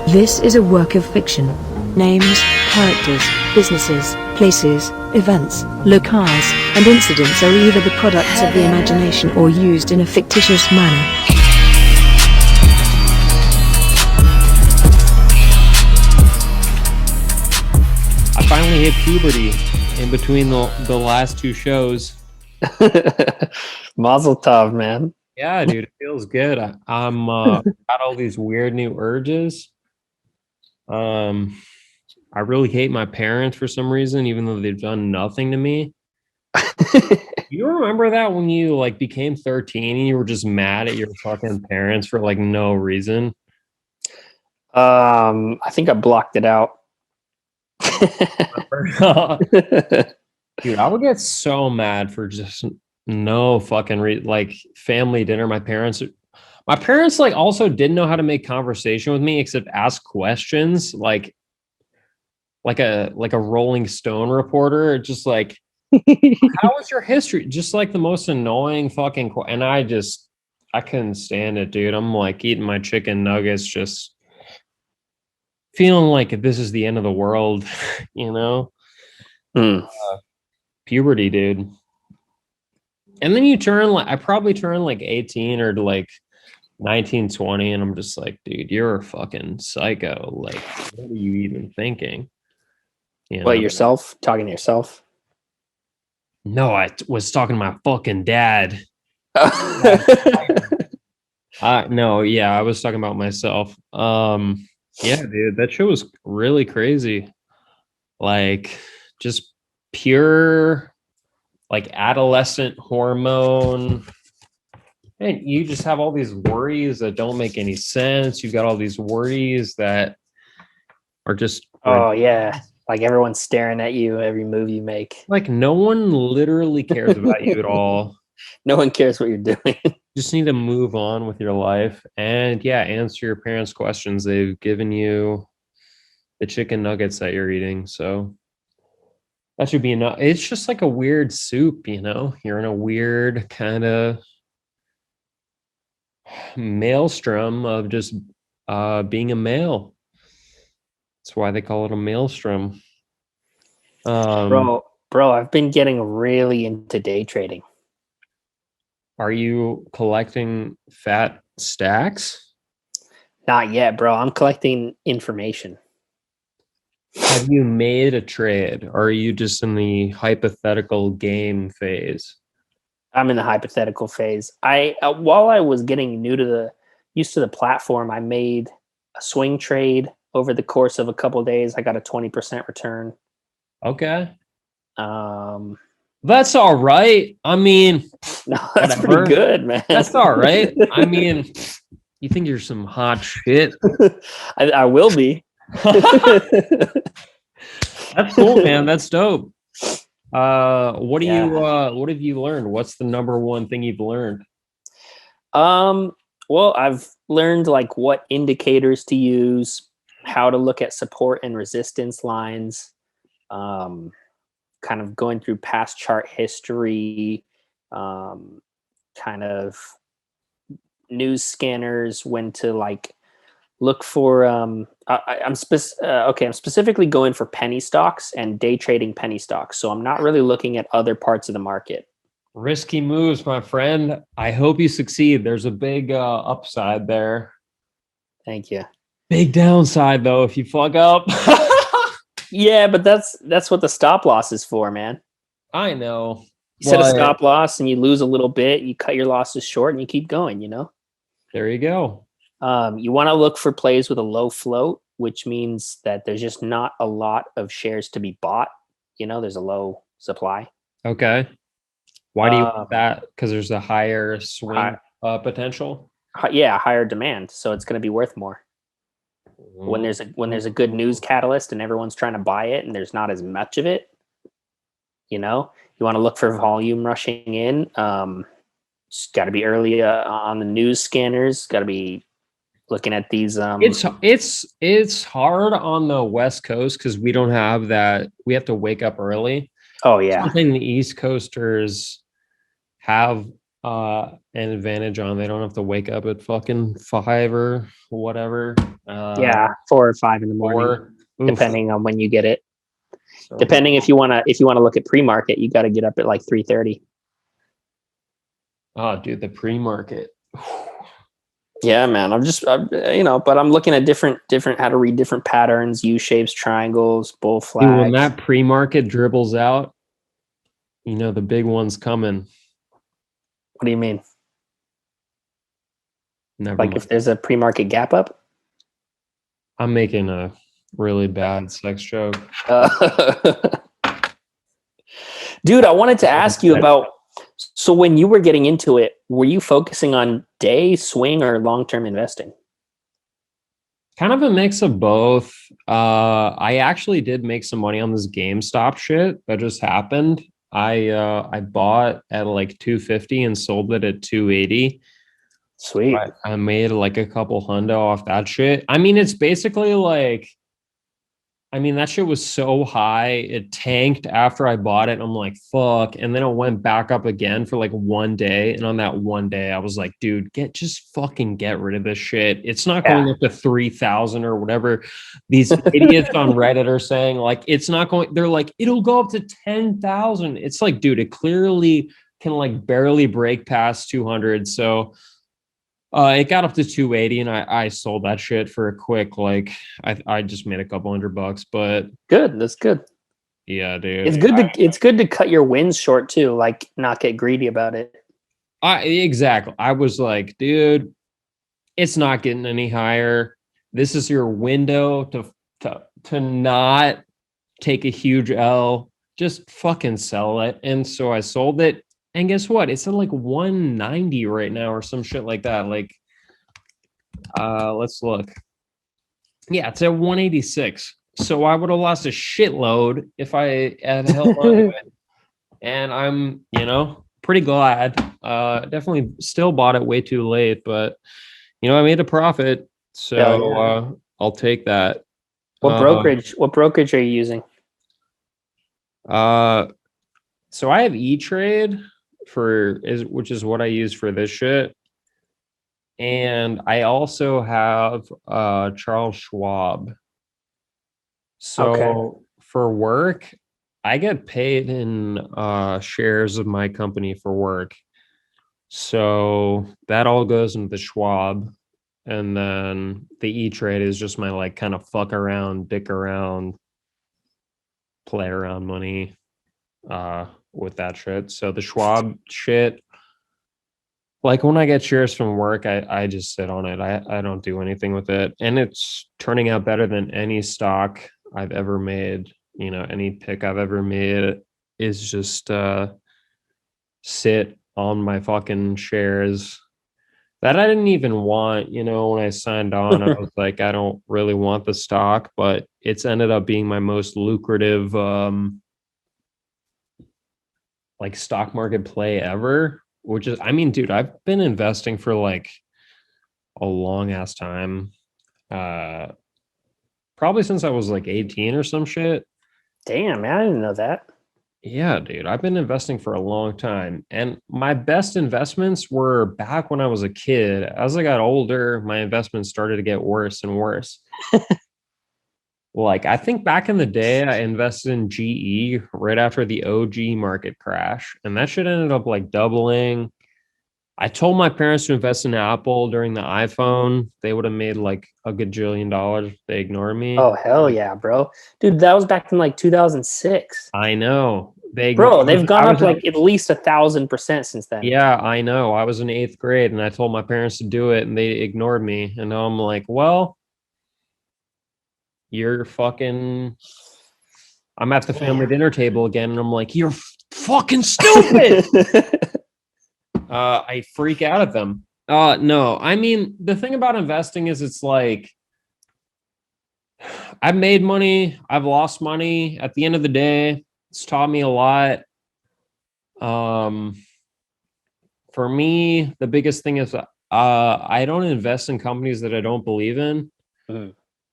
This is a work of fiction. Names, characters, businesses, places, events, locales, and incidents are either the products of the imagination or used in a fictitious manner. I finally hit puberty in between the last two shows. Mazel tov, man. Yeah, dude, it feels good. I'm got all these weird new urges. I really hate my parents for some reason, even though they've done nothing to me. You remember that when you like became 13 and you were just mad at your fucking parents for like no reason? I think I blocked it out. Dude, I would get so mad for just no fucking like family dinner. My parents like also didn't know how to make conversation with me except ask questions like a Rolling Stone reporter, just like how was your history? Just like the most annoying fucking and I couldn't stand it, dude. I'm like eating my chicken nuggets, just feeling like this is the end of the world, you know? Puberty, dude. And then you turn like I probably turned like 18 or like 19, 20, and I'm just like, dude, you're a fucking psycho. Like, what are you even thinking? You know? What, yourself? Talking to yourself? No, I was talking to my fucking dad. No, yeah, I was talking about myself. Yeah, dude, that show was really crazy. Like, just pure, like, adolescent hormone. And you just have all these worries that don't make any sense. You've got all these worries that are just... Oh, yeah. Like everyone's staring at you every move you make. Like no one literally cares about you at all. No one cares what you're doing. Just need to move on with your life and answer your parents' questions. They've given you the chicken nuggets that you're eating. So that should be enough. It's just like a weird soup, you know? You're in a weird kind of maelstrom of just being a male. That's why they call it a maelstrom. Bro, I've been getting really into day trading. Are you collecting fat stacks? Not yet, bro. I'm collecting information. Have you made a trade, or are you just in the hypothetical game phase? I'm in the hypothetical phase. While I was getting used to the platform, I made a swing trade over the course of a couple of days. I got a 20% return. Okay. That's all right. I mean, no, that's whatever. Pretty good, man. That's all right. I mean, you think you're some hot shit? I will be. That's cool, man. That's dope. What have you learned? What's the number one thing you've learned? Well, I've learned like what indicators to use, how to look at support and resistance lines, kind of going through past chart history, kind of news scanners, when to like look for I'm specifically going for penny stocks and day trading penny stocks. So I'm not really looking at other parts of the market. Risky moves, my friend. I hope you succeed. There's a big upside there. Thank you. Big downside though if you fuck up. Yeah, but that's what the stop loss is for, man. I know. You set a stop loss and you lose a little bit, you cut your losses short and you keep going, you know? There you go. You want to look for plays with a low float, which means that there's just not a lot of shares to be bought. You know, there's a low supply. Okay. Why do you want that? Because there's a higher swing potential? Yeah, higher demand. So it's going to be worth more. When there's a good news catalyst and everyone's trying to buy it and there's not as much of it, you know, you want to look for volume rushing in. It's got to be early on the news scanners. Got to be looking at these. It's hard on the West Coast because we don't have that. We have to wake up early. Oh yeah, something the East Coasters have an advantage on. They don't have to wake up at fucking 5 or whatever. Yeah, 4 or 5 in the morning, 4. Oof. depending on when you get it. So Depending if you wanna look at pre-market, you got to get up at like 3:30. oh, dude, the pre-market. Yeah, man. But I'm looking at different how to read different patterns, U shapes, triangles, bull Dude, when flags. that pre-market dribbles out, the big one's coming. What do you mean? Never Like mind. if there's a pre-market gap up? I'm making a really bad sex joke. Dude, I wanted to ask you about, so when you were getting into it, were you focusing on day, swing, or long-term investing? Kind of a mix of both. I actually did make some money on this GameStop shit that just happened. I bought at like 250 and sold it at 280. Sweet. I made like a couple hundo off that shit. I mean, it's basically like, that shit was so high. It tanked after I bought it. I'm like, fuck. And then it went back up again for like one day. And on that one day, I was like, dude, just fucking get rid of this shit. It's not going up to 3,000 or whatever these idiots on Reddit are saying. Like, it's not going, they're like, it'll go up to 10,000. It's like, dude, it clearly can like barely break past 200. So it got up to 280 and I sold that shit for a quick, like, I just made a couple $100, but good. That's good. Yeah, dude. It's good to cut your wins short too, like not get greedy about it. Exactly. I was like, dude, it's not getting any higher. This is your window to not take a huge L. Just fucking sell it. And so I sold it. And guess what? It's at like 190 right now or some shit like that. Like, let's look. Yeah, it's at 186. So I would have lost a shitload if I had held on to it. And I'm, pretty glad. Definitely still bought it way too late, but I made a profit. So I'll take that. What brokerage are you using? So I have E-Trade which is what I use for this shit. And I also have Charles Schwab. So for work, I get paid in shares of my company for work. So that all goes into the Schwab. And then the E-Trade is just my like kind of fuck around, dick around, play around money with that shit. So the Schwab shit, like when I get shares from work, I just sit on it. I don't do anything with it. And it's turning out better than any stock I've ever made. Any pick I've ever made is just sit on my fucking shares that I didn't even want. When I signed on, I was like, I don't really want the stock, but it's ended up being my most lucrative like stock market play ever, which is, dude, I've been investing for like a long ass time. Probably since I was like 18 or some shit. Damn, man, I didn't know that. Yeah, dude, I've been investing for a long time. And my best investments were back when I was a kid. As I got older, my investments started to get worse and worse. Like, I think back in the day, I invested in GE right after the OG market crash, and that shit ended up like doubling. I told my parents to invest in Apple during the iPhone. They would have made like a gajillion dollars. They ignored me. Oh, hell yeah, bro. Dude, that was back in like 2006. I know. They've gone up like at least 1,000% since then. Yeah, I know. I was in 8th grade and I told my parents to do it and they ignored me. And now I'm like, well, you're fucking... I'm at the family dinner table again and I'm like, you're fucking stupid. I freak out at them. No, the thing about investing is it's like, I've made money, I've lost money. At the end of the day, it's taught me a lot. For me, the biggest thing is I don't invest in companies that I don't believe in.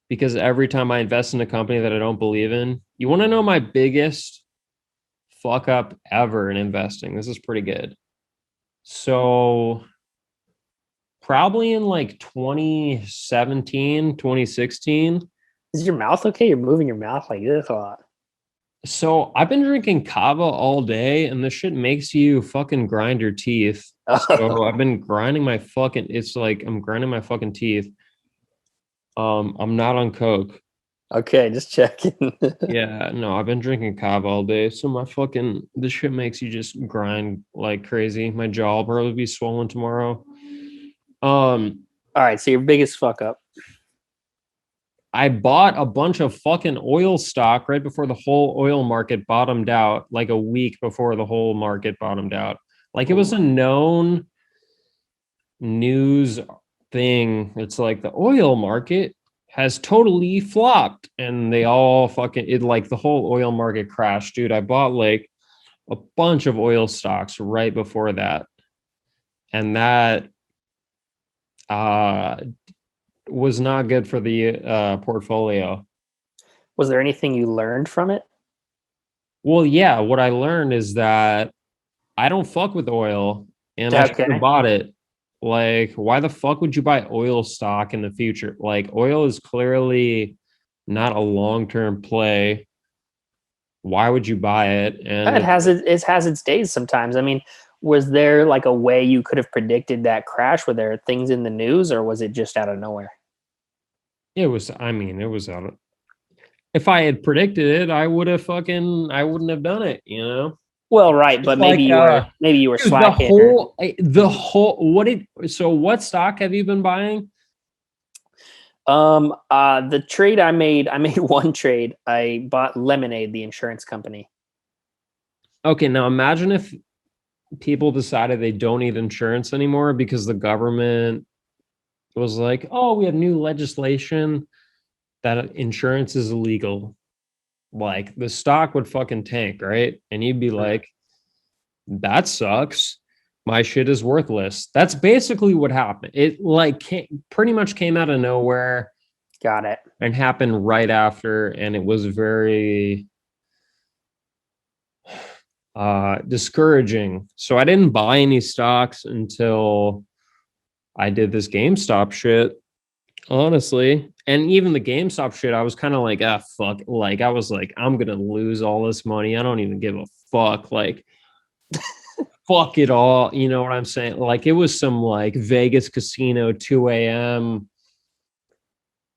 Because every time I invest in a company that I don't believe in, you want to know my biggest fuck up ever in investing? This is pretty good. So probably in like 2017, 2016. Is your mouth okay? You're moving your mouth like this a lot. So I've been drinking kava all day, and this shit makes you fucking grind your teeth. So I've been grinding my fucking. It's like I'm grinding my fucking teeth. I'm not on coke. Okay, just checking. Yeah, no, I've been drinking kava all day, so my fucking this shit makes you just grind like crazy. My jaw will probably be swollen tomorrow. All right, so your biggest fuck up. I bought a bunch of fucking oil stock right before the whole oil market bottomed out, like a week before the whole market bottomed out. Like it was a known news thing. It's like the oil market has totally flopped and they all fucking it like the whole oil market crashed, dude. I bought like a bunch of oil stocks right before that. And that was not good for the portfolio. Was there anything you learned from it? Well, yeah, what I learned is that I don't fuck with oil and I should have bought it. Like, why the fuck would you buy oil stock in the future? Like, oil is clearly not a long-term play. Why would you buy it? And It has its days sometimes. I mean, was there like a way you could have predicted that crash? Were there things in the news, or was it just out of nowhere? it was, I mean, it was out of, if I had predicted it, I wouldn't have done it, you know? Well, right, but maybe you were dude, slacking. What stock have you been buying? The trade I made one trade. I bought Lemonade, the insurance company. Okay, now imagine if people decided they don't need insurance anymore because the government was like, oh, we have new legislation that insurance is illegal. Like the stock would fucking tank, right? And you'd be like, that sucks. My shit is worthless. That's basically what happened. It like pretty much came out of nowhere. Got it. And happened right after. And it was very discouraging. So I didn't buy any stocks until I did this GameStop shit, honestly. And even the GameStop shit, I was kind of like, fuck. Like, I was like, I'm going to lose all this money. I don't even give a fuck. Like, fuck it all. You know what I'm saying? Like, it was some like Vegas casino, 2 a.m.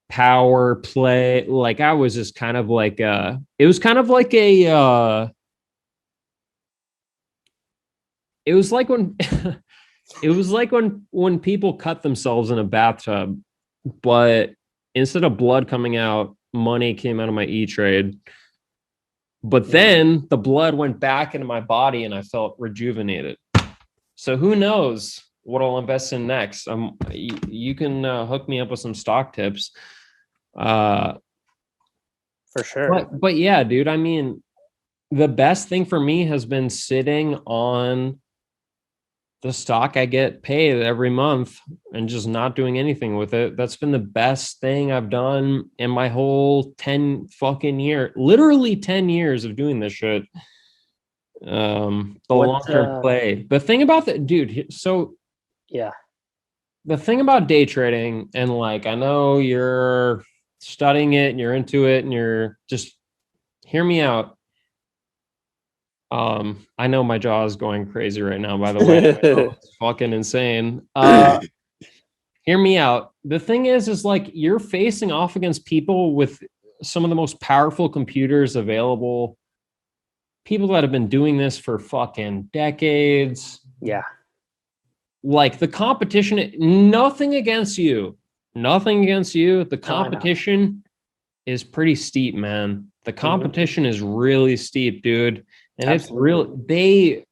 power play. Like, I was just kind of like, it was kind of like a, it was like when, it was like when people cut themselves in a bathtub, but instead of blood coming out, money came out of my E-Trade. But then the blood went back into my body and I felt rejuvenated. So who knows what I'll invest in next? You can hook me up with some stock tips. For sure. But yeah, dude, I mean, the best thing for me has been sitting on the stock I get paid every month and just not doing anything with it. That's been the best thing I've done in my whole 10 fucking year, literally 10 years of doing this shit. The long-term play. The thing about the dude, so yeah, the thing about day trading, and like I know you're studying it and you're into it and you're just hear me out. I know my jaw is going crazy right now, by the way. It's fucking insane. Hear me out. The thing is like you're facing off against people with some of the most powerful computers available, people that have been doing this for fucking decades. Yeah. Like the competition, nothing against you. The competition is pretty steep, man. The competition is really steep, dude. And Absolutely.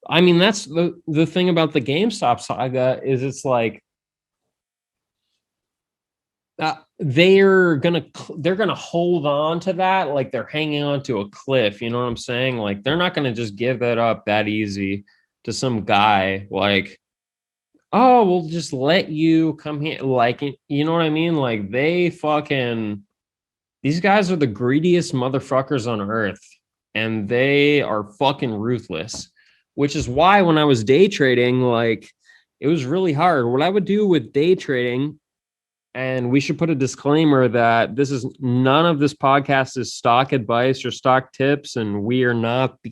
I mean, that's the thing about the GameStop saga is it's like they're gonna hold on to that like they're hanging on to a cliff. You know what I'm saying? Like they're not gonna just give that up that easy to some guy. Like, oh, we'll just let you come here. Like, you know what I mean? Like these guys are the greediest motherfuckers on earth. And they are fucking ruthless. which is why when I was day trading, like it was really hard. What I would do with day trading, and we should put a disclaimer that none of this podcast is stock advice or stock tips, and we are not the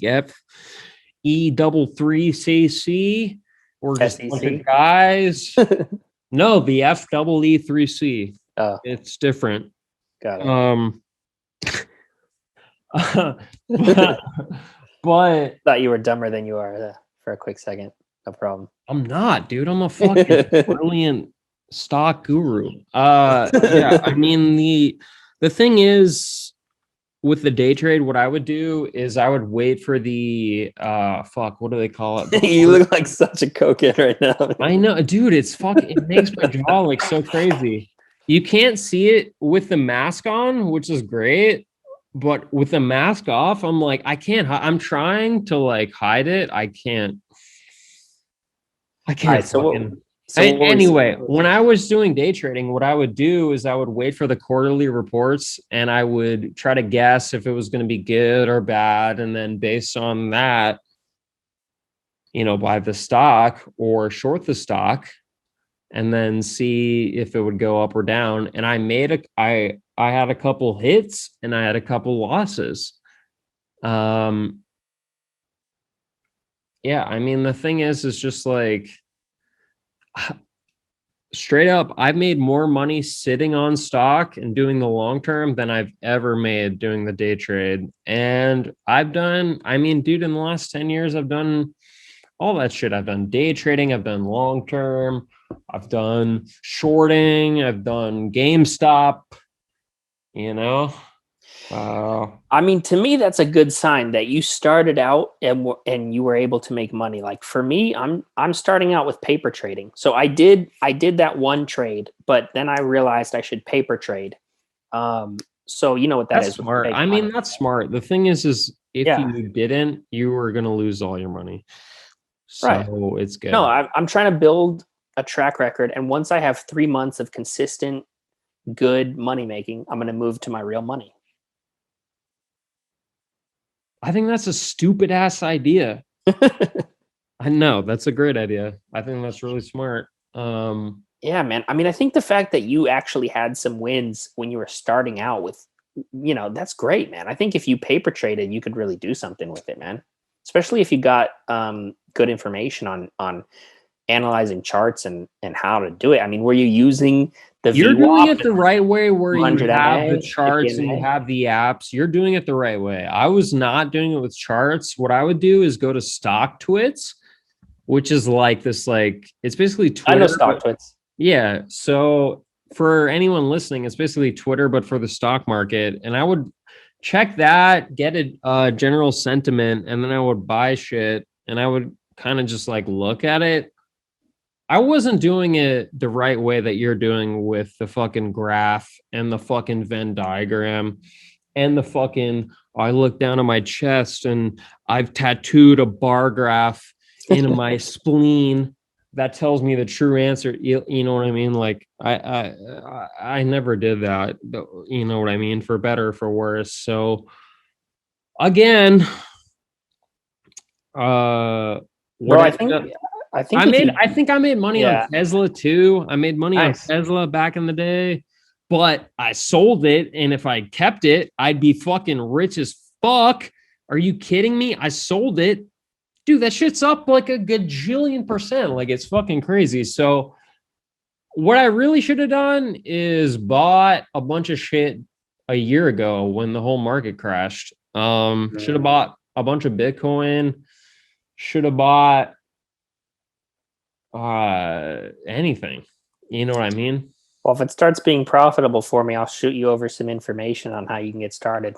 FE33CC. We're just a bunch of guys. No, the FEE3C. Oh, it's different. got it. But Thought you were dumber than you are for a quick second. No problem. I'm not, dude. I'm a fucking brilliant stock guru. Yeah, I mean the thing is with the day trade, what I would do is I would wait for the what do they call it? You look like such a cokehead right now. I know, dude. It makes my jaw like so crazy. You can't see it with the mask on, which is great. But with the mask off, I'm like, I can't. I'm trying to like hide it. I can't. Right, Anyway, when I was doing day trading, what I would do is I would wait for the quarterly reports and I would try to guess if it was going to be good or bad. And then based on that, buy the stock or short the stock and then see if it would go up or down. And I had a couple hits and I had a couple losses. Yeah, I mean, the thing is just like straight up, I've made more money sitting on stock and doing the long term than I've ever made doing the day trade. And dude, in the last 10 years, I've done all that shit. I've done day trading, I've done long term, I've done shorting, I've done GameStop, to me, that's a good sign that you started out and you were able to make money. Like for me, I'm starting out with paper trading. So I did that one trade, but then I realized I should paper trade. So you know what that's is. Smart. That's smart. The thing is if you didn't, you were going to lose all your money. So right. It's good. No, I'm trying to build a track record. And once I have 3 months of consistent, good money making, I'm going to move to my real money. I think that's a stupid ass idea. I know that's a great idea. I think that's really smart. Yeah, man. I think the fact that you actually had some wins when you were starting out with, that's great, man. I think if you paper traded, you could really do something with it, man. Especially if you got good information on analyzing charts and how to do it. Were you using You're doing it the right way where you have the charts and you APNA? have the apps. You're doing it the right way. I was not doing it with charts. What I would do is go to Stock Twits, which is like this, it's basically Twitter. I know Stock Twits. Yeah. So for anyone listening, it's basically Twitter, but for the stock market. And I would check that, get a general sentiment, and then I would buy shit and I would kind of just look at it. I wasn't doing it the right way that you're doing with the fucking graph and the fucking Venn diagram and the fucking, I look down at my chest and I've tattooed a bar graph into my spleen that tells me the true answer. You know what I mean? I never did that. You know what I mean? For better or for worse. So again, Bro, I think I made money on Tesla too. I made money on Tesla back in the day, but I sold it. And if I kept it, I'd be fucking rich as fuck. Are you kidding me? I sold it. Dude, that shit's up like a gajillion %. It's fucking crazy. So what I really should have done is bought a bunch of shit a year ago when the whole market crashed. Should have bought a bunch of Bitcoin. Should have bought anything. You know what I mean? Well, if it starts being profitable for me, I'll shoot you over some information on how you can get started.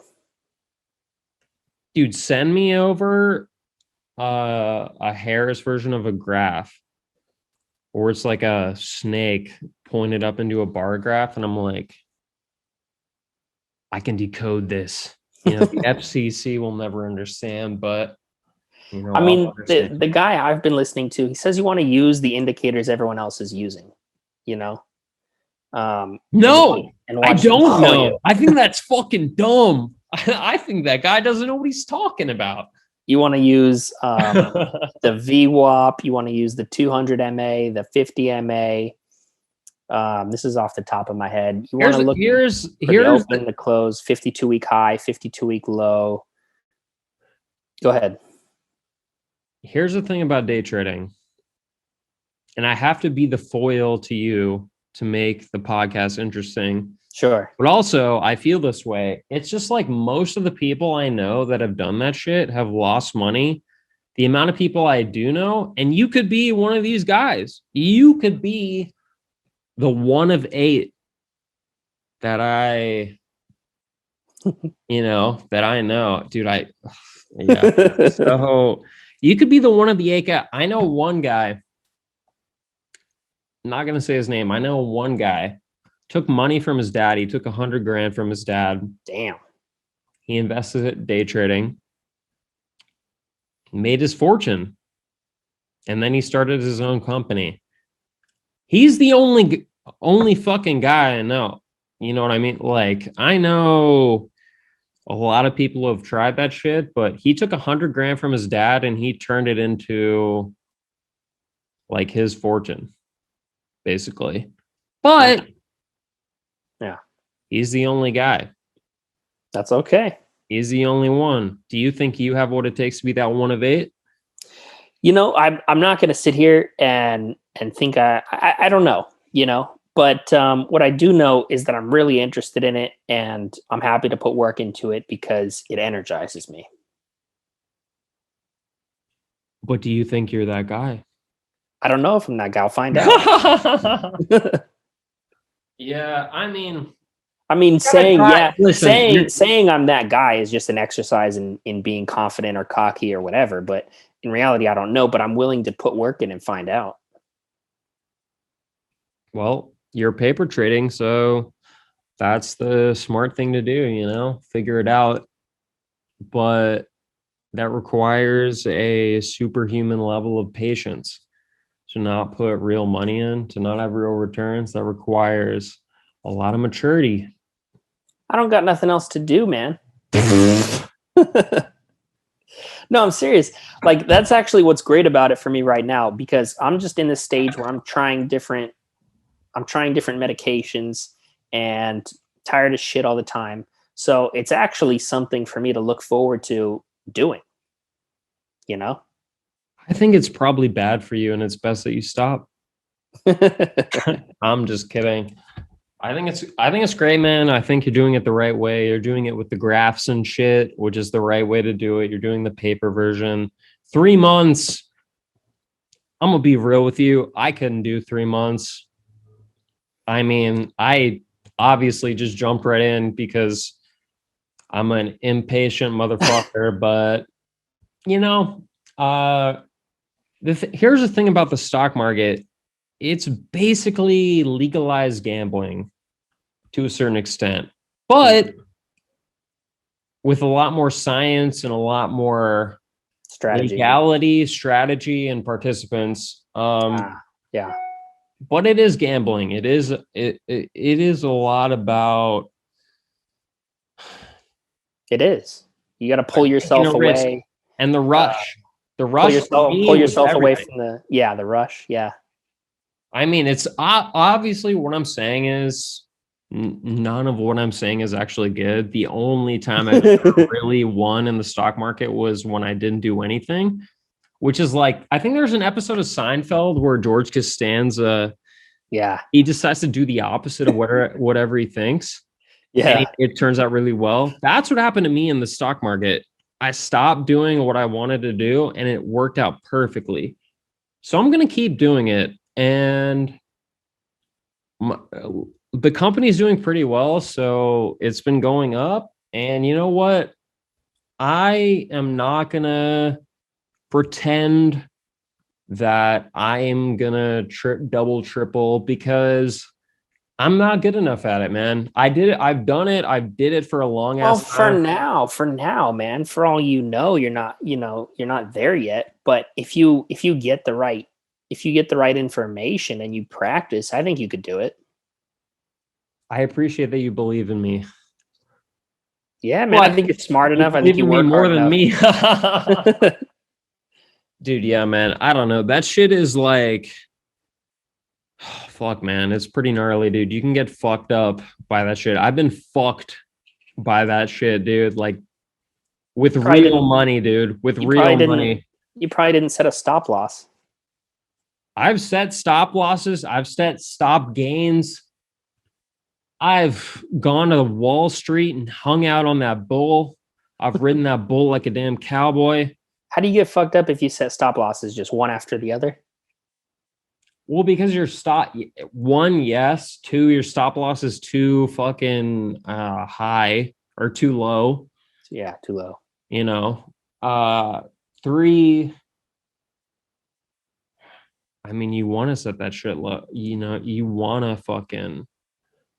Dude, send me over a Harris version of a graph, or it's like a snake pointed up into a bar graph, and I'm like, I can decode this. The FCC will never understand, but the guy I've been listening to, he says you want to use the indicators everyone else is using, No, I don't know. I think that's fucking dumb. I think that guy doesn't know what he's talking about. You want to use the VWAP. You want to use the 200 MA, the 50 MA. This is off the top of my head. You want to look here's the open, the close, 52-week high, 52-week low. Go ahead. Here's the thing about day trading, and I have to be the foil to you to make the podcast interesting. Sure. But also, I feel this way. It's just like most of the people I know that have done that shit have lost money. The amount of people I do know, and you could be one of these guys. You could be the one of 8 that I know. Dude, yeah. So you could be the one of the 8 guy. I know one guy. I'm not going to say his name. I know one guy took money from his dad. He took $100,000 from his dad. Damn. He invested it day trading, made his fortune, and then he started his own company. He's the only fucking guy I know. You know what I mean? Like, I know a lot of people have tried that shit, but he took $100,000 from his dad and he turned it into like his fortune, basically. But yeah, he's the only guy. That's okay. He's the only one. Do you think you have what it takes to be that one of 8? You know, I'm not going to sit here and think I don't know, you know, but what I do know is that I'm really interested in it and I'm happy to put work into it because it energizes me. But do you think you're that guy? I don't know if I'm that guy. I'll find out. Yeah, I mean, saying listen, saying I'm that guy is just an exercise in being confident or cocky or whatever. But in reality, I don't know. But I'm willing to put work in and find out. Well, you're paper trading, so that's the smart thing to do. You know, figure it out. But that requires a superhuman level of patience. To not put real money in, to not have real returns, that requires a lot of maturity. I don't got nothing else to do, man. No, I'm serious. Like, that's actually what's great about it for me right now, because I'm just in this stage where I'm trying different medications and tired of shit all the time. So it's actually something for me to look forward to doing, you know? I think it's probably bad for you and it's best that you stop. I'm just kidding. I think it's great, man. I think you're doing it the right way. You're doing it with the graphs and shit, which is the right way to do it. You're doing the paper version. 3 months. I'm going to be real with you. I couldn't do 3 months. I mean, I obviously just jumped right in because I'm an impatient motherfucker, but you know, here's the thing about the stock market. It's basically legalized gambling to a certain extent, but with a lot more science and a lot more legality, strategy, and participants. Yeah. But it is gambling. It is a lot about. It is. You got to pull yourself away. And the rush. Pull yourself away from the rush. Yeah. I mean, it's obviously what I'm saying is none of what I'm saying is actually good. The only time I really won in the stock market was when I didn't do anything, which is like, I think there's an episode of Seinfeld where George Costanza, he decides to do the opposite of whatever he thinks. Yeah. And it turns out really well. That's what happened to me in the stock market. I stopped doing what I wanted to do and it worked out perfectly. So I'm going to keep doing it. And the company's doing pretty well. So it's been going up. And you know what? I am not going to pretend that I'm going to double, triple, because I'm not good enough at it, man. I did it. I've done it. I did it for a long ass time. For now, man, for all you know, you're not there yet. But if you get the right information and you practice, I think you could do it. I appreciate that you believe in me. Yeah, man. I think you're smart enough. I think you believe in work me hard more than enough. me. Dude, yeah, man. I don't know. That shit is like, fuck, man. It's pretty gnarly, dude. You can get fucked up by that shit. I've been fucked by that shit, dude. Like with Probably real didn't. money, dude. With You real probably didn't. money. You probably didn't set a stop loss. I've set stop losses. I've set stop gains. I've gone to Wall Street and hung out on that bull. I've ridden that bull like a damn cowboy. How do you get fucked up if you set stop losses just one after the other? Well, because your stop one, yes. Two, your stop loss is too fucking high or too low. Yeah, too low. You know. Three. I mean, you want to set that shit low. You know, you want to fucking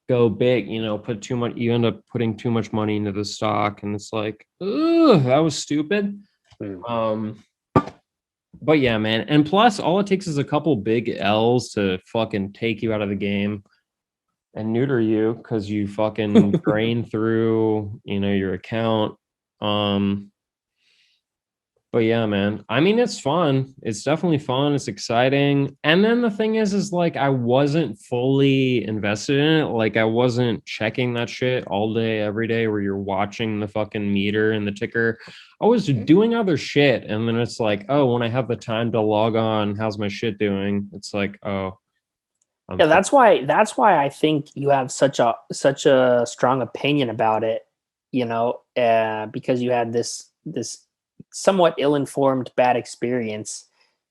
go big. You know, put too much. You end up putting too much money into the stock, and it's like, ugh, that was stupid. But yeah, man. And plus, all it takes is a couple big L's to fucking take you out of the game and neuter you because you fucking drain through, you know, your account. But yeah, man. I mean, it's fun. It's definitely fun. It's exciting. And then the thing is like I wasn't fully invested in it. Like I wasn't checking that shit all day, every day, where you're watching the fucking meter and the ticker. I was doing other shit. And then it's like, oh, when I have the time to log on, how's my shit doing? It's like, oh. Yeah, that's why I think you have such a strong opinion about it, you know, because you had this somewhat ill-informed bad experience,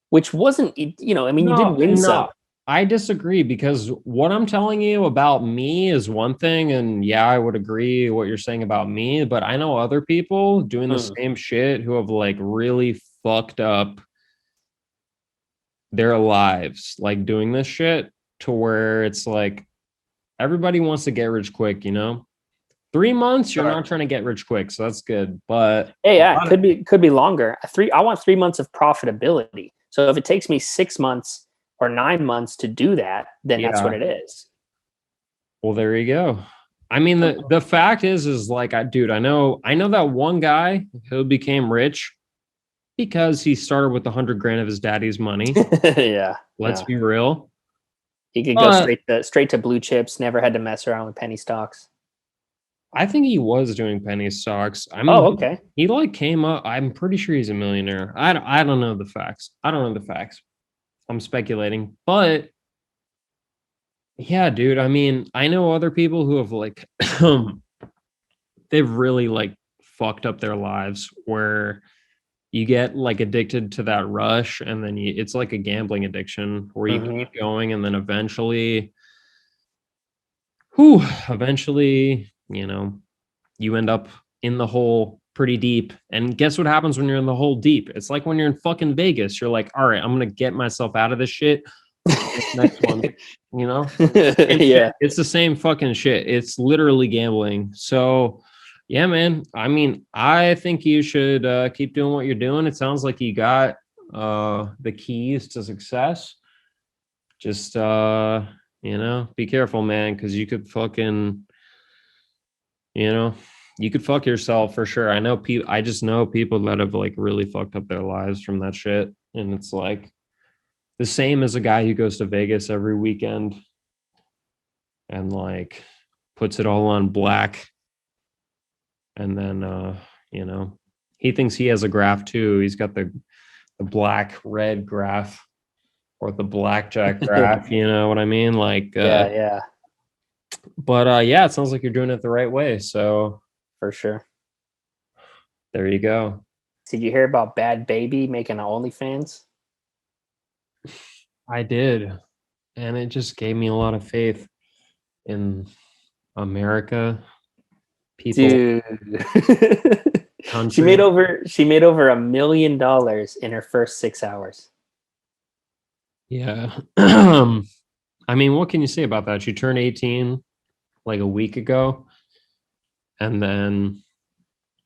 which wasn't, you know, I mean, you did win some. I disagree because what I'm telling you about me is one thing, and yeah, I would agree what you're saying about me, but I know other people doing the same shit who have like really fucked up their lives, like doing this shit to where it's like everybody wants to get rich quick, you know? 3 months, you're not trying to get rich quick, so that's good. But yeah, it could be longer. I want 3 months of profitability. So if it takes me 6 months or 9 months to do that, then that's what it is. Well, there you go. I mean, the fact is like, dude, I know that one guy who became rich because he started with 100 grand of his daddy's money. Yeah. Let's be real. He could go straight to blue chips. Never had to mess around with penny stocks. I think he was doing penny stocks. I mean, okay. He like came up. I'm pretty sure he's a millionaire. I don't know the facts. I'm speculating, but yeah, dude. I mean, I know other people who have like, they've really like fucked up their lives where you get like addicted to that rush, and then it's like a gambling addiction where you keep going, and then eventually, you know, you end up in the hole pretty deep. And guess what happens when you're in the hole deep? It's like when you're in fucking Vegas. You're like, all right, I'm gonna get myself out of this shit. Next one, you know? Yeah, it's the same fucking shit. It's literally gambling. So yeah, man. I mean, I think you should keep doing what you're doing. It sounds like you got the keys to success. Just you know, be careful, man, because you could fucking, you know, you could fuck yourself for sure. I just know people that have like really fucked up their lives from that shit. And it's like the same as a guy who goes to Vegas every weekend and like puts it all on black. And then, you know, he thinks he has a graph too. He's got the black red graph or the blackjack graph. You know what I mean? Like, yeah. But yeah, it sounds like you're doing it the right way. So for sure. There you go. Did you hear about Bhad Bhabie making an OnlyFans? I did. And it just gave me a lot of faith in America. People. Dude. She made over $1 million in her first 6 hours. Yeah. I mean, what can you say about that? She turned 18 like a week ago. And then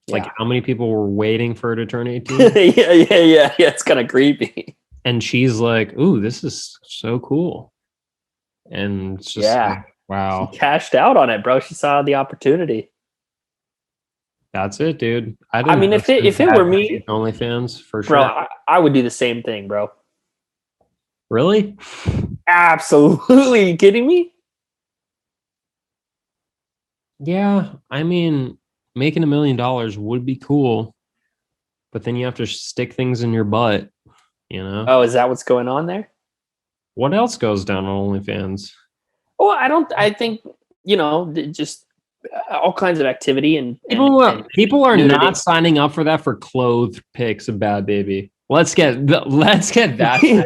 like how many people were waiting for her to turn 18? Yeah. It's kind of creepy. And she's like, ooh, this is so cool. And it's just like, wow. She cashed out on it, bro. She saw the opportunity. That's it, dude. I mean, if it were me, OnlyFans for bro, sure. I would do the same thing, bro. Really? Absolutely. You kidding me? Yeah, I mean, making $1 million would be cool, but then you have to stick things in your butt, you know? Oh, is that what's going on there? What else goes down on OnlyFans? Well, I think, just all kinds of activity and People are nudity. not signing up for that for clothed pics of Bad Baby. Let's get that straight.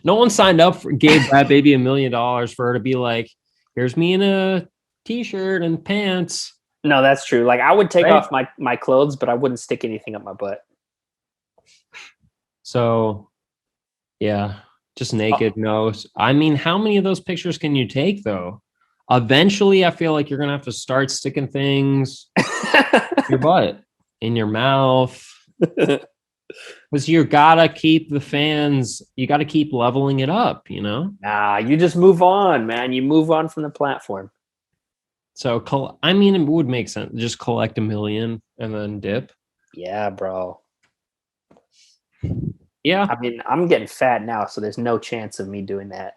No one signed up gave Bad Baby $1 million for her to be like, here's me in a t-shirt and pants. No, that's true. Like, I would take Right. off my clothes, but I wouldn't stick anything up my butt. So, yeah, just naked. No, I mean, how many of those pictures can you take though? Eventually, I feel like you're gonna have to start sticking things in your butt, in your mouth, because you gotta keep the fans. You gotta keep leveling it up, you know. Nah, you just move on, man. You move on from the platform. So, I mean, it would make sense. Just collect $1 million and then dip. Yeah, bro. Yeah. I mean, I'm getting fat now, so there's no chance of me doing that.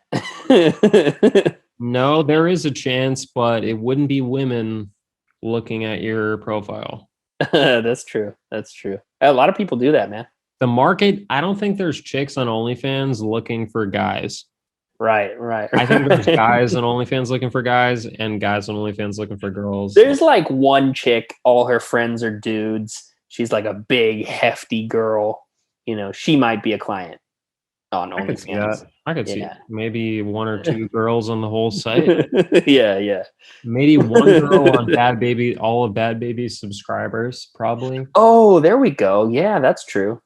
No, there is a chance, but it wouldn't be women looking at your profile. That's true. That's true. A lot of people do that, man. The market, I don't think there's chicks on OnlyFans looking for guys. Right. I think there's guys on OnlyFans looking for guys and guys on OnlyFans looking for girls. There's like one chick, all her friends are dudes. She's like a big, hefty girl. You know, she might be a client on OnlyFans. I could see maybe 1 or 2 girls on the whole site. Yeah. Maybe one girl on Bad Baby, all of Bad Baby's subscribers, probably. Oh, there we go. Yeah, that's true.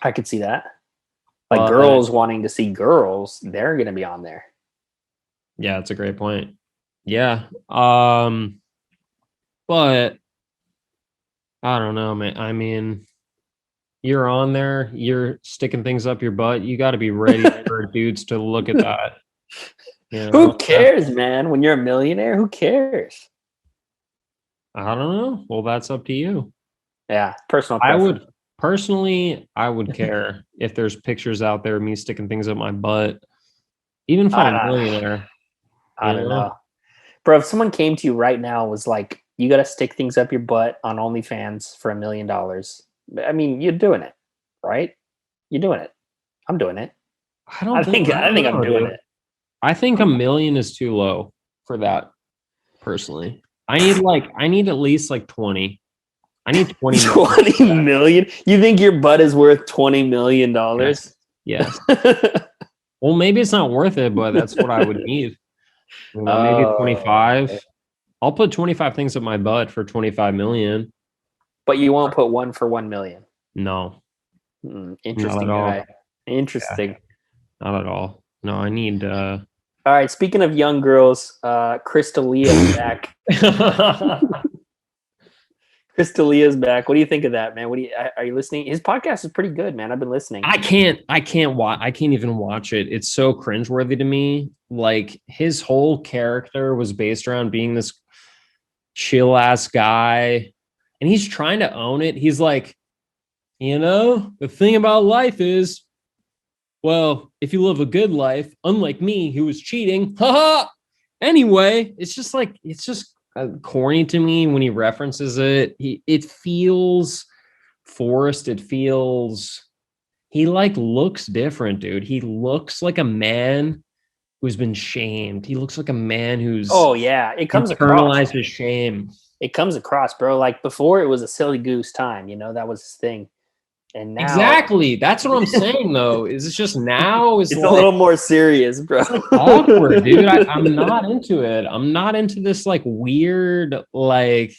I could see that. Like girls wanting to see girls, they're going to be on there. Yeah, that's a great point. Yeah. But I don't know, man. I mean, you're on there, you're sticking things up your butt. You got to be ready for dudes to look at that. You know? Who cares, man? When you're a millionaire, who cares? I don't know. Well, that's up to you. Yeah, personal preference. I would care if there's pictures out there of me sticking things up my butt. Even if I'm a millionaire. I don't know. Bro, if someone came to you right now and was like, you got to stick things up your butt on OnlyFans for $1 million. I mean, you're doing it, right? You're doing it. I'm doing it. I think I'm doing it. I think $1 million is too low for that. Personally, I need at least like 20. I need 20 million. You think your butt is worth $20 million? Yes. Well, maybe it's not worth it, but that's what I would need. Maybe 25. Okay. I'll put 25 things up my butt for 25 million. But you won't put one for 1 million. No. Interesting guy. Interesting. Yeah. Not at all. No, I need All right. Speaking of young girls, Crystalia back. Crystalia's back. What do you think of that, man? Are you listening? His podcast is pretty good, man. I've been listening. I can't even watch it. It's so cringeworthy to me. Like, his whole character was based around being this chill ass guy. And he's trying to own it. He's like, the thing about life is, well, if you live a good life, unlike me, who was cheating, haha. Anyway, it's just corny to me when he references it. It feels forced. He like looks different, dude. He looks like a man who's been shamed. He looks like a man who's it comes internalized his shame. It comes across, bro. Like, before, it was a silly goose time, that was his thing. And now, exactly, that's what I'm saying. Though, is it's just now it's a little more serious, bro. Awkward, dude. I'm not into it. I'm not into this like weird, like,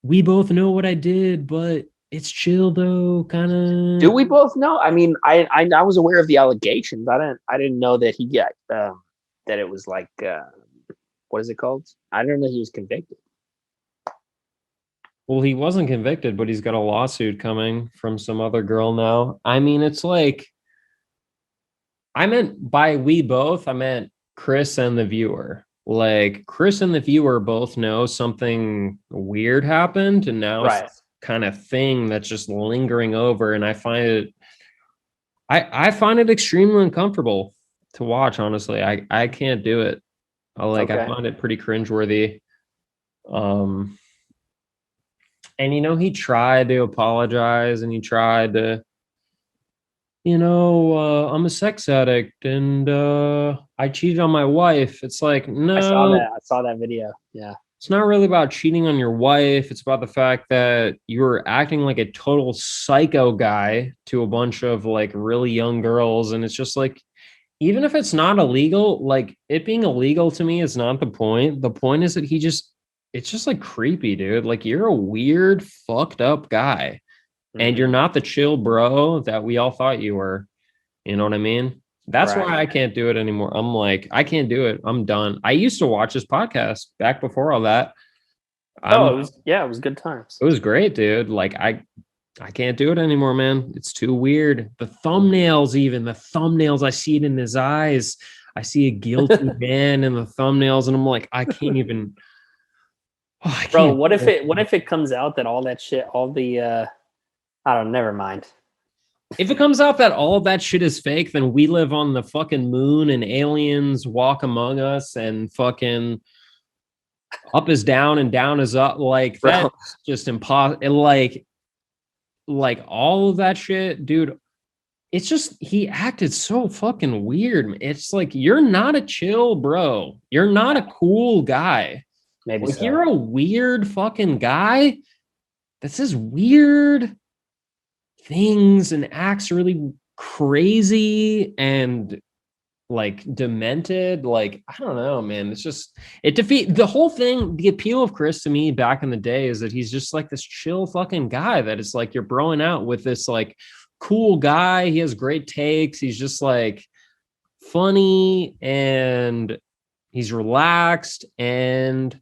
we both know what I did, but it's chill though, kind of. Do we both know? I mean, I was aware of the allegations. I didn't know that he got that it was like what is it called? I didn't know he was convicted. Well, he wasn't convicted, but he's got a lawsuit coming from some other girl now. I mean, it's like, I meant by we both, I meant Chris and the viewer. like Chris and the viewer both know something weird happened, and now it's Right. kind of thing that's just lingering over, and I find it I find it extremely uncomfortable to watch, honestly. I can't do it. I Okay. find it pretty cringeworthy. Um and he tried to apologize, and he tried to, I'm a sex addict, and I cheated on my wife. It's like, I saw no, that. I saw that video. Yeah. it's not really about cheating on your wife. It's about the fact that you're acting like a total psycho guy to a bunch of like really young girls. And it's just like, even if it's not illegal, like it being illegal to me is not the point. The point is that it's just like creepy, dude. Like you're a weird, fucked up guy, and you're not the chill bro that we all thought you were. You know what I mean? That's Right. why I can't do it anymore. I'm like, I can't do it. I'm done. I used to watch this podcast back before all that. It was good times. It was great, dude. Like I can't do it anymore, man. It's too weird. The thumbnails, I see it in his eyes. I see a guilty man in the thumbnails, and I'm like, I can't even. Oh, I Bro, can't. what if it comes out that all that shit, all the I don't know, never mind. If it comes out that all of that shit is fake, then we live on the fucking moon and aliens walk among us and fucking up is down and down is up. Like Bro. that's just impossible. Like all of that shit, dude. It's just he acted so fucking weird. It's like you're not a chill bro. You're not a cool guy. Maybe Like so. you're a weird fucking guy that says weird things and acts really crazy and like demented. Like I don't know, man. It's just it defeat the whole thing. The appeal of Chris to me back in the day is that he's just like this chill fucking guy that it's like you're broing out with this like cool guy. He has great takes. He's just like funny and he's relaxed and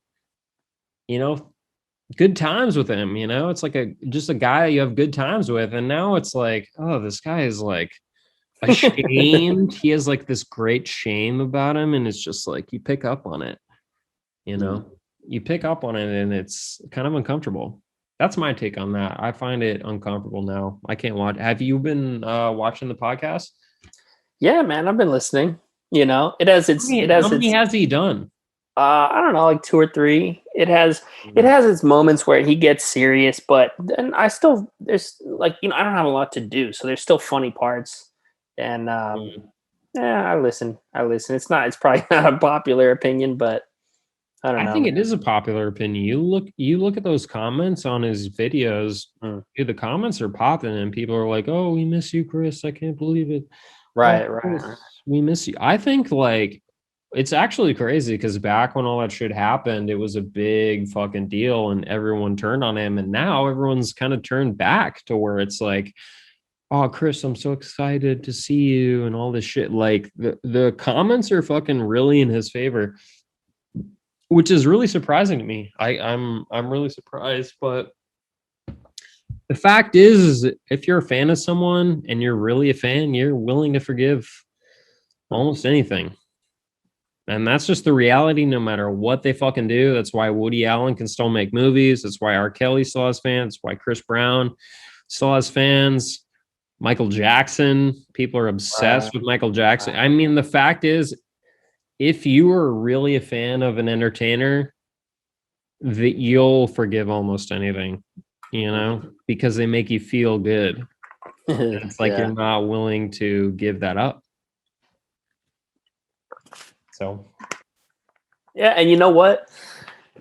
good times with him. It's like just a guy you have good times with. And now it's like, oh, this guy is like ashamed. He has like this great shame about him, and it's just like you pick up on it. You pick up on it, and it's kind of uncomfortable. That's my take on that. I find it uncomfortable now. I can't watch. Have you been watching the podcast? Yeah, man, I've been listening. How many has he done? I don't know, like 2 or 3. It has its moments where he gets serious, but then there's like, I don't have a lot to do, so there's still funny parts. And yeah, I listen. It's probably not a popular opinion, but I don't know. I think it is a popular opinion. You look at those comments on his videos, dude, the comments are popping and people are like, "Oh, we miss you, Chris. I can't believe it." Right, "Oh, right. Chris, we miss you." I think like it's actually crazy because back when all that shit happened, it was a big fucking deal and everyone turned on him. And now everyone's kind of turned back to where it's like, oh, Chris, I'm so excited to see you and all this shit. Like the comments are fucking really in his favor, which is really surprising to me. I'm really surprised. But the fact is if you're a fan of someone and you're really a fan, you're willing to forgive almost anything. And that's just the reality, no matter what they fucking do. That's why Woody Allen can still make movies. That's why R. Kelly still has fans. That's why Chris Brown still has fans. Michael Jackson, people are obsessed with Michael Jackson. I mean, the fact is, if you are really a fan of an entertainer, that you'll forgive almost anything, because they make you feel good. It's like you're not willing to give that up. So, yeah, and you know what?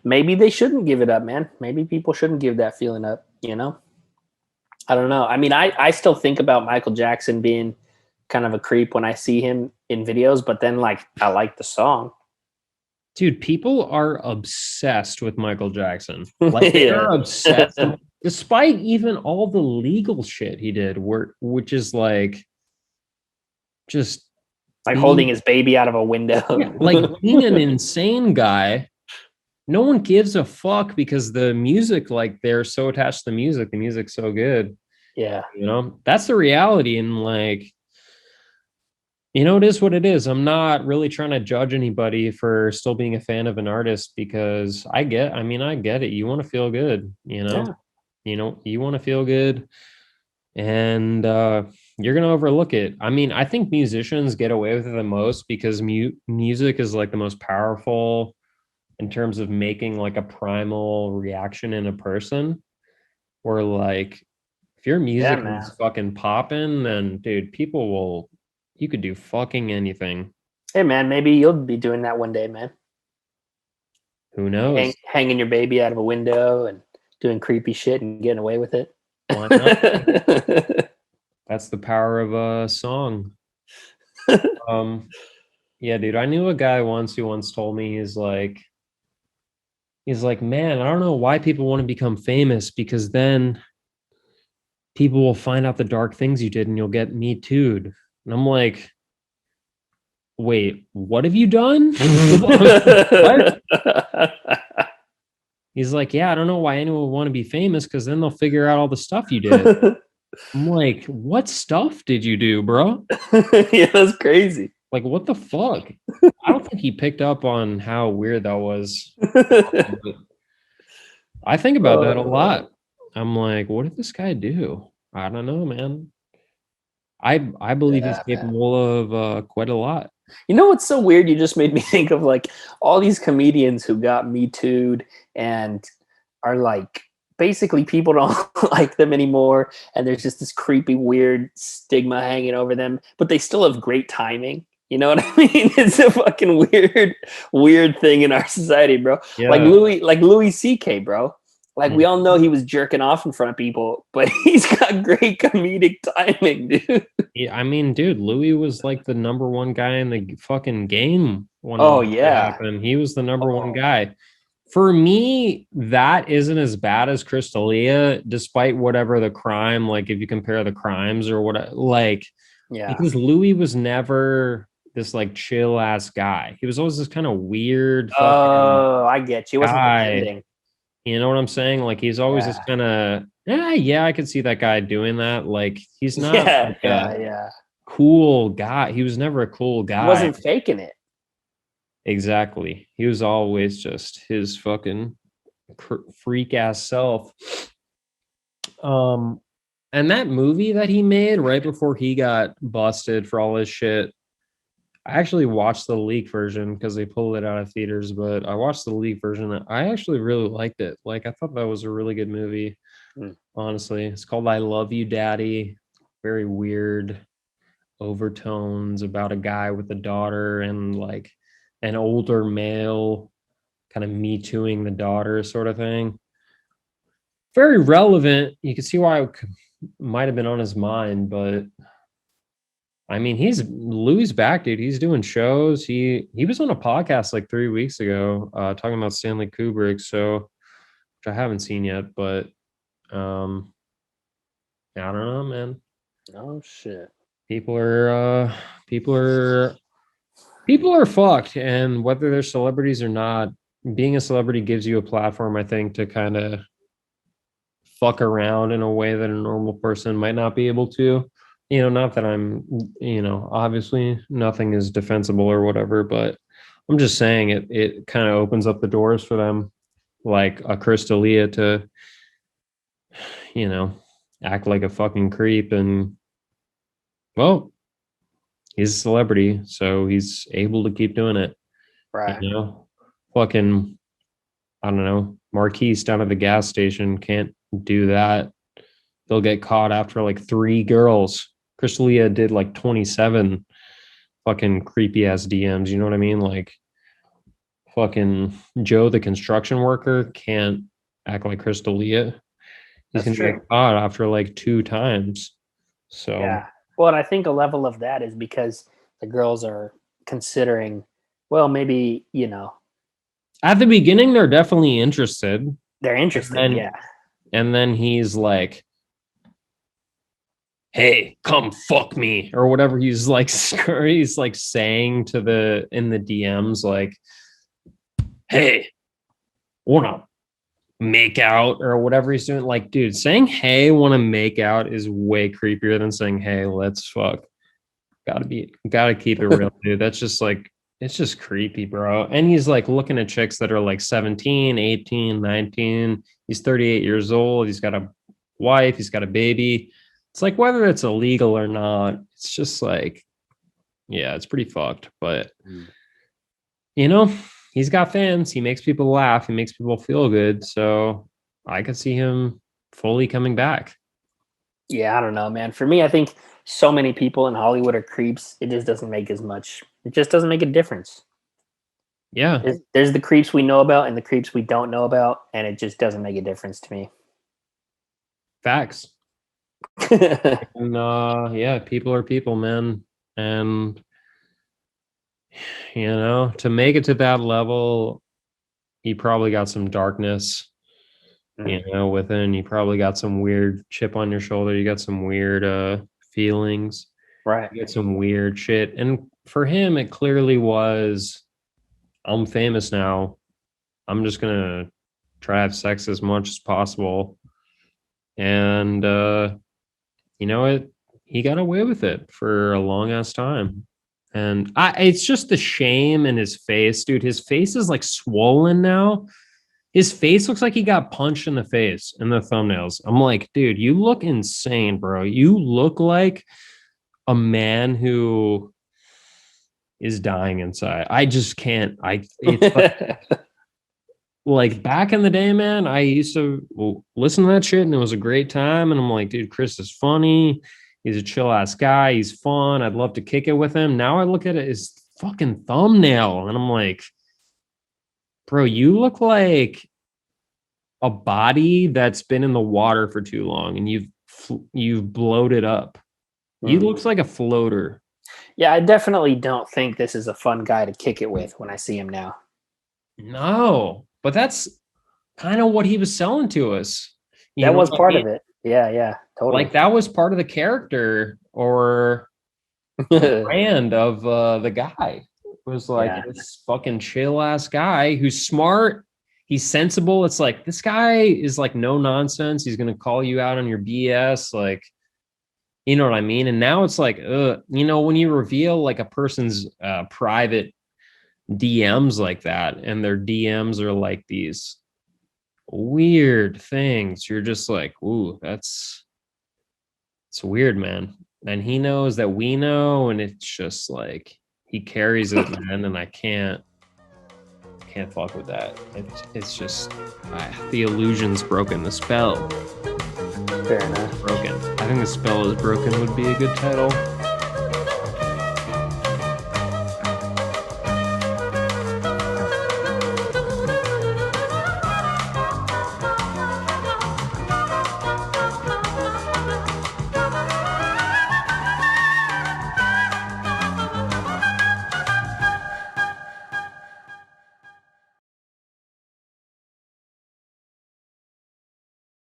Maybe they shouldn't give it up, man. Maybe people shouldn't give that feeling up, I don't know. I mean, I still think about Michael Jackson being kind of a creep when I see him in videos, but then like I like the song. Dude, people are obsessed with Michael Jackson. Like they're obsessed, despite even all the legal shit he did, which is like just like holding his baby out of a window. Yeah, like being an insane guy. No one gives a fuck because the music, like they're so attached to the music. The music's so good. Yeah. That's the reality. And like, it is what it is. I'm not really trying to judge anybody for still being a fan of an artist because I get it. You want to feel good, Yeah. you want to feel good, and you're going to overlook it. I mean, I think musicians get away with it the most because music is like the most powerful in terms of making like a primal reaction in a person, or like if your Yeah, music man. is fucking popping, then dude, you could do fucking anything. Hey, man, maybe you'll be doing that one day, man. Who knows? Hanging your baby out of a window and doing creepy shit and getting away with it. Why not? That's the power of a song. Yeah, dude, I knew a guy once who once told me he's like, man, I don't know why people want to become famous because then people will find out the dark things you did and you'll get me too'd. And I'm like, wait, what have you done? What? He's like, yeah, I don't know why anyone would want to be famous because then they'll figure out all the stuff you did. I'm like, what stuff did you do, bro? Yeah, that's crazy. Like, what the fuck? I don't think he picked up on how weird that was. I think about that a lot. I'm like, what did this guy do? I don't know, man. I believe he's capable of quite a lot. You know what's so weird? You just made me think of like all these comedians who got Me Too'd and are like basically people don't like them anymore, and there's just this creepy, weird stigma hanging over them, but they still have great timing. You know what I mean? It's a fucking weird thing in our society, bro. Yeah. Like Louis C.K., bro. Like we all know he was jerking off in front of people, but he's got great comedic timing, dude. Yeah, I mean, dude, Louis was like the number one guy in the fucking game when Oh, it yeah. happened. He was the number one guy. For me, that isn't as bad as Chris D'Elia, despite whatever the crime, like if you compare the crimes or what, like, Yeah. because Louis was never this like chill ass guy. He was always this kind of weird fucking Oh, I get you. He wasn't guy. pretending. You know what I'm saying? Like he's always this kind of I could see that guy doing that. Like he's not like a cool guy. He was never a cool guy. He wasn't faking it. Exactly. He was always just his fucking freak ass self. And that movie that he made right before he got busted for all his shit, I actually watched the leak version because they pulled it out of theaters, but I watched the leak version. I actually really liked it. Like I thought that was a really good movie. Honestly, it's called I Love You, Daddy. Very weird overtones about a guy with a daughter and like an older male kind of me tooing the daughter sort of thing. Very relevant. You can see why it might have been on his mind, but I mean, Louis back, dude. He's doing shows. He was on a podcast like 3 weeks ago, talking about Stanley Kubrick, which I haven't seen yet, but I don't know, man. Oh shit. People are fucked, and whether they're celebrities or not, being a celebrity gives you a platform, I think, to kind of fuck around in a way that a normal person might not be able to. Not that I'm, obviously nothing is defensible or whatever, but I'm just saying it kind of opens up the doors for them, like a Chris D'Elia to, act like a fucking creep. And, well, he's a celebrity, so he's able to keep doing it. Right. Fucking, I don't know, Marquise down at the gas station can't do that. They'll get caught after like 3 girls. Chris D'Elia did like 27 fucking creepy ass DMs. You know what I mean? Like fucking Joe, the construction worker, can't act like Chris D'Elia. He's going to get caught after like 2 times. So, yeah. Well, and I think a level of that is because the girls are considering, well, maybe, at the beginning, they're definitely interested. They're interested, yeah. And then he's like, hey, come fuck me, or whatever he's like saying in the DMs, like, hey, wanna make out, or whatever he's doing. Like, dude, saying hey, wanna make out is way creepier than saying hey, let's fuck. Gotta keep it real, dude. That's just like, it's just creepy, bro. And he's like looking at chicks that are like 17, 18, 19. He's 38 years old. He's got a wife. He's got a baby. It's like, whether it's illegal or not, it's just like, yeah, it's pretty fucked. But, you know, he's got fans. He makes people laugh. He makes people feel good. So I could see him fully coming back. Yeah, I don't know, man. For me, I think so many people in Hollywood are creeps. It just doesn't make as much. It just doesn't make a difference. Yeah. There's the creeps we know about and the creeps we don't know about, and it just doesn't make a difference to me. Facts. And yeah, people are people, man. And you know, to make it to that level, you probably got some darkness, you know, within. You probably got some weird chip on your shoulder. You got some weird feelings. Right. You got some weird shit. And for him, it clearly was, I'm famous now. I'm just gonna try to have sex as much as possible. And you know what? He got away with it for a long ass time. And it's just the shame in his face, dude. His face is like swollen now. His face looks like he got punched in the face in the thumbnails. I'm like, dude, you look insane, bro. You look like a man who is dying inside. I just can't. It's like back in the day, man, I used to listen to that shit and it was a great time. And I'm like, dude, Chris is funny. He's a chill ass guy. He's fun. I'd love to kick it with him. Now I look at it as fucking thumbnail and I'm like, bro, you look like a body that's been in the water for too long and you've bloated up. He looks like a floater. Yeah, I definitely don't think this is a fun guy to kick it with when I see him now. No, but that's kind of what he was selling to us. That was part of it. Yeah, totally. Like that was part of the character or brand of the guy. It was like this fucking chill ass guy who's smart. He's sensible. It's like, this guy is like no nonsense. He's going to call you out on your BS. Like, you know what I mean? And now it's like, you know, when you reveal like a person's private DMs like that, and their DMs are like these weird things, you're just like, ooh, it's weird, man. And he knows that we know, and it's just like he carries it, man. And I can't fuck with that. It's just the illusion's broken. The spell. Fair enough. Broken. I think the spell is broken would be a good title.